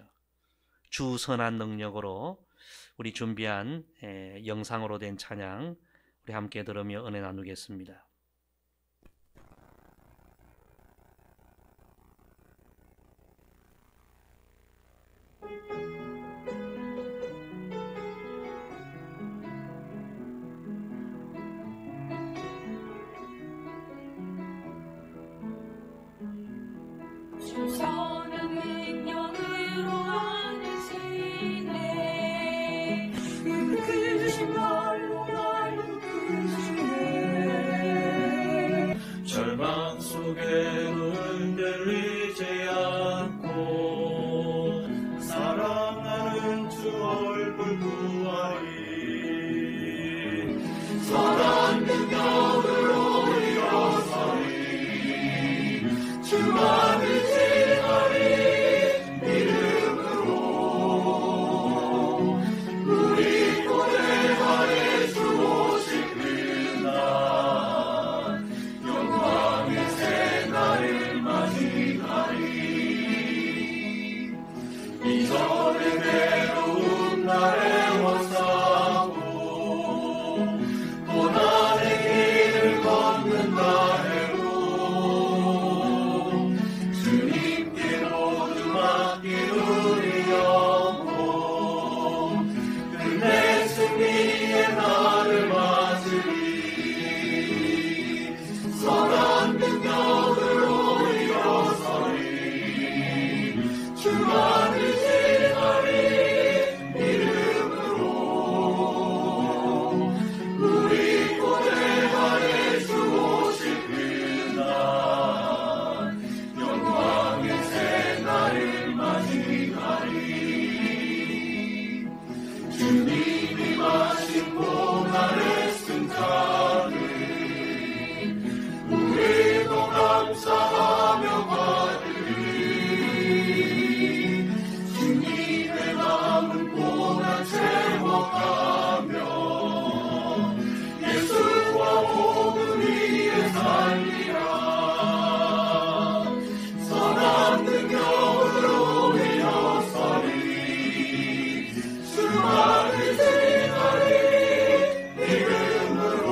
주 선한 능력으로 우리 준비한 영상으로 된 찬양 우리 함께 들으며 은혜 나누겠습니다. 주선한 능력으로 안으시네 크신 날로 날 이끄시네 절망 속에도 흔들리지 않고 사랑하는 주 얼굴 구하리 선한 능력으로 일어서리 주 안을 이전의 외로운 날에 원사고 고난의 길을 걷는다 해로 주님께로 주 맡긴 우리 영혼 끝내 승리의 날을 맞으리 선한 능력으로 일어서리 주만을 주님이 마신 고난의 승자를 우리도 감사하며 받으리 주님의 남은 고난 채워가며 예수와 복음 위에 살리라 선한 능력으로 일어서리 주만을 생각하리 이름으로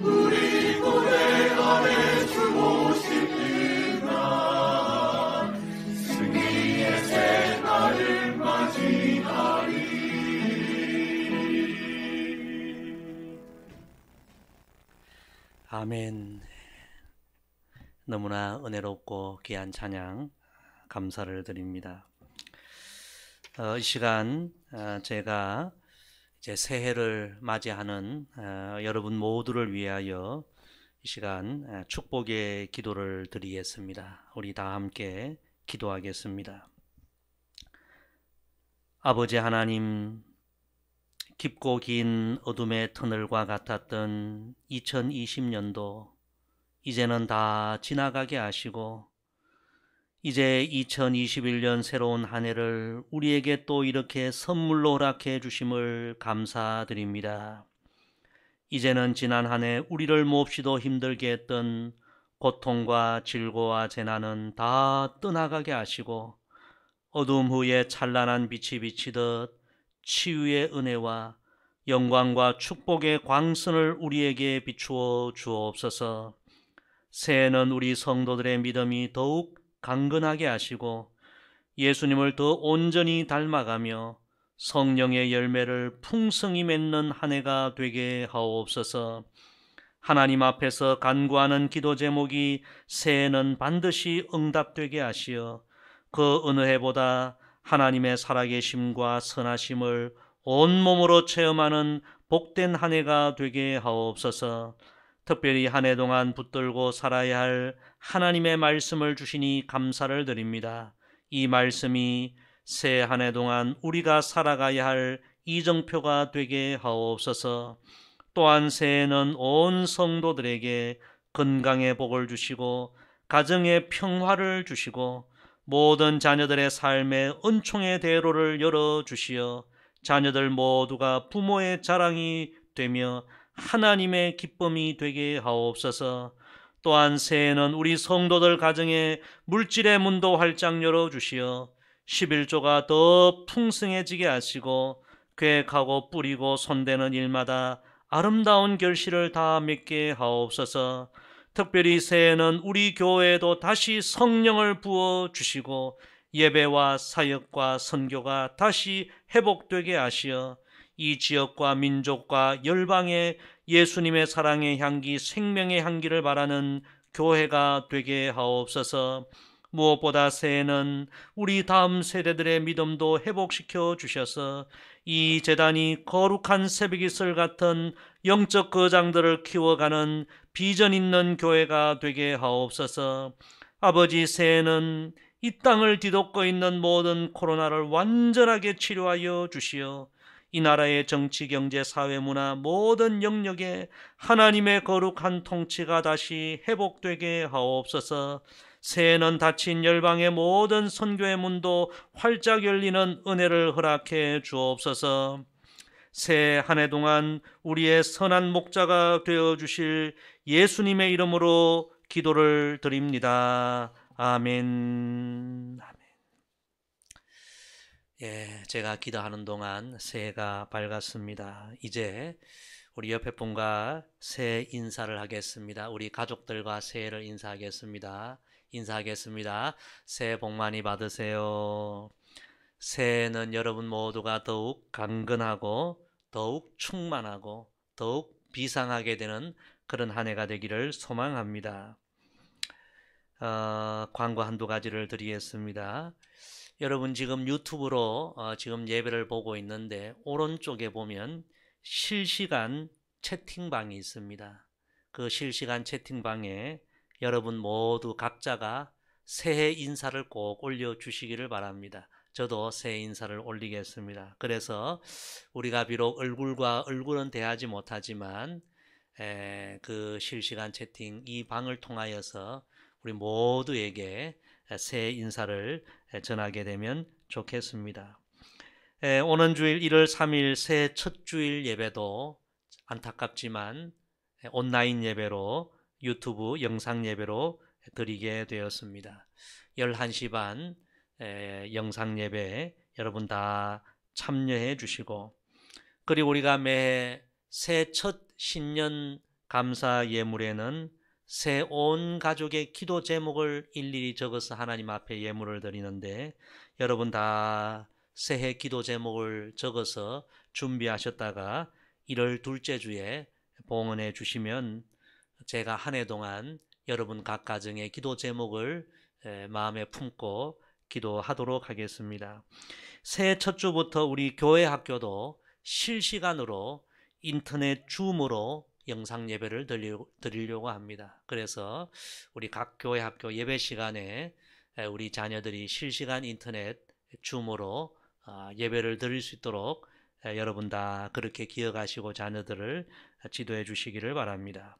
우리 고백안에 주고 싶은 날 승리의 새날을 맞이하리. 아멘. 너무나 은혜롭고 귀한 찬양 감사를 드립니다. 이 시간 제가 이제 새해를 맞이하는 여러분 모두를 위하여 이 시간 축복의 기도를 드리겠습니다. 우리 다 함께 기도하겠습니다. 아버지 하나님, 깊고 긴 어둠의 터널과 같았던 2020년도 이제는 다 지나가게 하시고 이제 2021년 새로운 한 해를 우리에게 또 이렇게 선물로 허락해 주심을 감사드립니다. 이제는 지난 한 해 우리를 몹시도 힘들게 했던 고통과 질고와 재난은 다 떠나가게 하시고 어둠 후에 찬란한 빛이 비치듯 치유의 은혜와 영광과 축복의 광선을 우리에게 비추어 주옵소서. 새해는 우리 성도들의 믿음이 더욱 강건하게 하시고 예수님을 더 온전히 닮아가며 성령의 열매를 풍성히 맺는 한 해가 되게 하옵소서. 하나님 앞에서 간구하는 기도 제목이 새해는 반드시 응답되게 하시어 그 어느 해보다 하나님의 살아계심과 선하심을 온몸으로 체험하는 복된 한 해가 되게 하옵소서. 특별히 한 해 동안 붙들고 살아야 할 하나님의 말씀을 주시니 감사를 드립니다. 이 말씀이 새 한 해 동안 우리가 살아가야 할 이정표가 되게 하옵소서. 또한 새해는 온 성도들에게 건강의 복을 주시고 가정의 평화를 주시고 모든 자녀들의 삶에 은총의 대로를 열어주시어 자녀들 모두가 부모의 자랑이 되며 하나님의 기쁨이 되게 하옵소서. 또한 새해에는 우리 성도들 가정에 물질의 문도 활짝 열어주시어 11조가 더 풍성해지게 하시고 계획하고 뿌리고 손대는 일마다 아름다운 결실을 다 맺게 하옵소서. 특별히 새해에는 우리 교회에도 다시 성령을 부어주시고 예배와 사역과 선교가 다시 회복되게 하시어 이 지역과 민족과 열방에 예수님의 사랑의 향기, 생명의 향기를 바라는 교회가 되게 하옵소서. 무엇보다 새해는 우리 다음 세대들의 믿음도 회복시켜 주셔서 이 재단이 거룩한 새벽이슬 같은 영적 거장들을 키워가는 비전 있는 교회가 되게 하옵소서. 아버지, 새해는 이 땅을 뒤덮고 있는 모든 코로나를 완전하게 치료하여 주시어 이 나라의 정치, 경제, 사회, 문화 모든 영역에 하나님의 거룩한 통치가 다시 회복되게 하옵소서. 새해는 닫힌 열방의 모든 선교의 문도 활짝 열리는 은혜를 허락해 주옵소서. 새해 한 해 동안 우리의 선한 목자가 되어주실 예수님의 이름으로 기도를 드립니다. 아멘. 예, 제가 기도하는 동안 새해가 밝았습니다. 이제 우리 옆에 분과 새해 인사를 하겠습니다. 우리 가족들과 새해를 인사하겠습니다. 새해 복 많이 받으세요. 새해는 여러분 모두가 더욱 강건하고 더욱 충만하고 더욱 비상하게 되는 그런 한 해가 되기를 소망합니다. 광고 한두 가지를 드리겠습니다. 여러분 지금 유튜브로 지금 예배를 보고 있는데 오른쪽에 보면 실시간 채팅방이 있습니다. 그 실시간 채팅방에 여러분 모두 각자가 새해 인사를 꼭 올려주시기를 바랍니다. 저도 새해 인사를 올리겠습니다. 그래서 우리가 비록 얼굴과 얼굴은 대하지 못하지만 그 실시간 채팅 이 방을 통하여서 우리 모두에게 새해 인사를 전하게 되면 좋겠습니다. 오는 주일 1월 3일 새해 첫 주일 예배도 안타깝지만 온라인 예배로 유튜브 영상 예배로 드리게 되었습니다. 11시 반 영상 예배 여러분 다 참여해 주시고, 그리고 우리가 매해 새해 첫 신년 감사 예물에는 새 온 가족의 기도 제목을 일일이 적어서 하나님 앞에 예물을 드리는데, 여러분 다 새해 기도 제목을 적어서 준비하셨다가 1월 둘째 주에 봉헌해 주시면 제가 한 해 동안 여러분 각 가정의 기도 제목을 마음에 품고 기도하도록 하겠습니다. 새해 첫 주부터 우리 교회 학교도 실시간으로 인터넷 줌으로 영상 예배를 드리려고 합니다. 그래서 우리 각 교회 학교 예배 시간에 우리 자녀들이 실시간 인터넷 줌으로 예배를 드릴 수 있도록 여러분 다 그렇게 기억하시고 자녀들을 지도해 주시기를 바랍니다.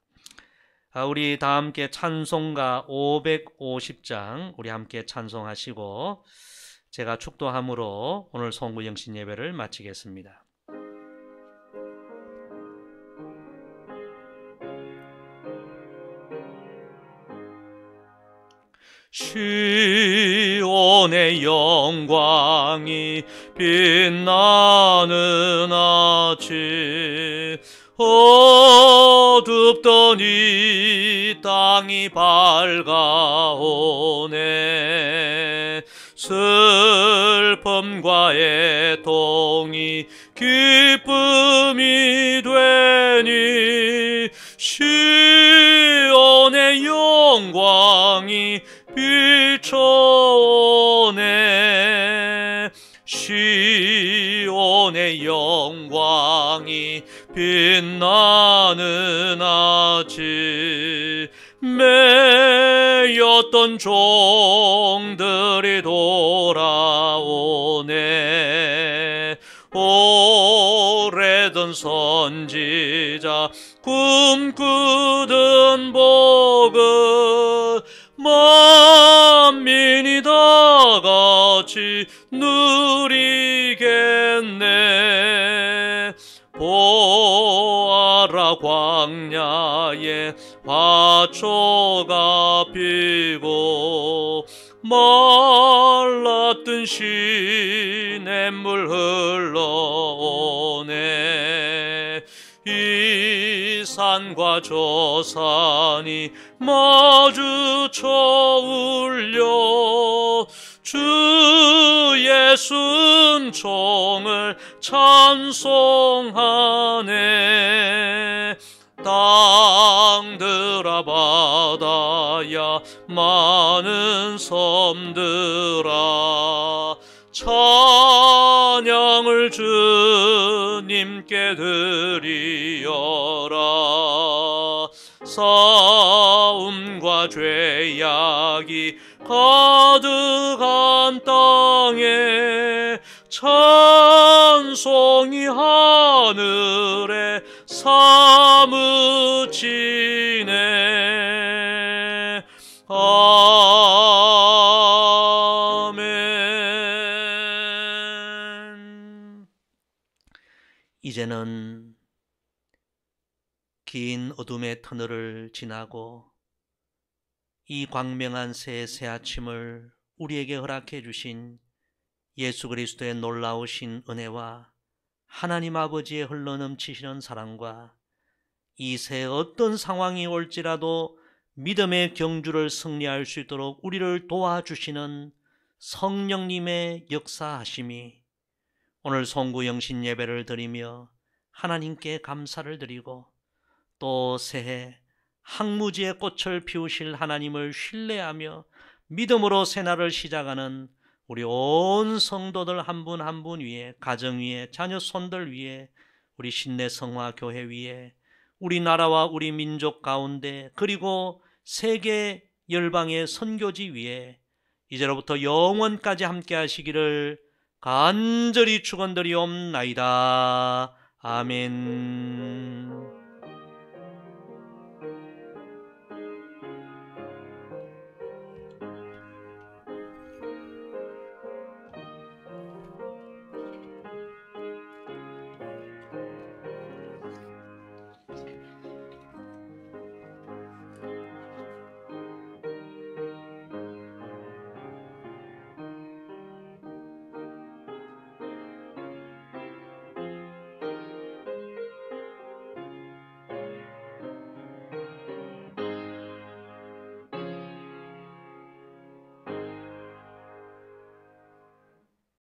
우리 다 함께 찬송가 550장 우리 함께 찬송하시고 제가 축도함으로 오늘 송구 영신 예배를 마치겠습니다. 시온의 영광이 빛나는 아침, 어둡던 이 땅이 밝아오네. 슬픔과 애통이 기쁨이 되니 시온의 영광이 비춰오네. 시온의 영광이 빛나는 아침, 매였던 종들이 돌아오네. 오래된 선지자 꿈꾸던 복은 만민이 다 누리겠네. 보아라 광야에 화초가 피고 말랐던 시냇물 흘러오네. 이 산과 저 산이 마주쳐 울려 주의 순종을 찬송하네. 땅들아 바다야 많은 섬들아 찬양을 주님께 드리어라. 싸움과 죄악이 가득한 땅에 찬송이 하늘에 사무치네. 아멘. 이제는 긴 어둠의 터널을 지나고 이 광명한 새 아침을 우리에게 허락해 주신 예수 그리스도의 놀라우신 은혜와 하나님 아버지의 흘러넘치시는 사랑과 이 새 어떤 상황이 올지라도 믿음의 경주를 승리할 수 있도록 우리를 도와주시는 성령님의 역사하심이 오늘 송구 영신 예배를 드리며 하나님께 감사를 드리고 또 새해 항무지의 꽃을 피우실 하나님을 신뢰하며 믿음으로 새날을 시작하는 우리 온 성도들 한 분 한 분 위에, 가정 위에, 자녀 손들 위에, 우리 신내성화교회 위에, 우리나라와 우리 민족 가운데, 그리고 세계 열방의 선교지 위에 이제로부터 영원까지 함께 하시기를 간절히 축원드리옵나이다. 아멘.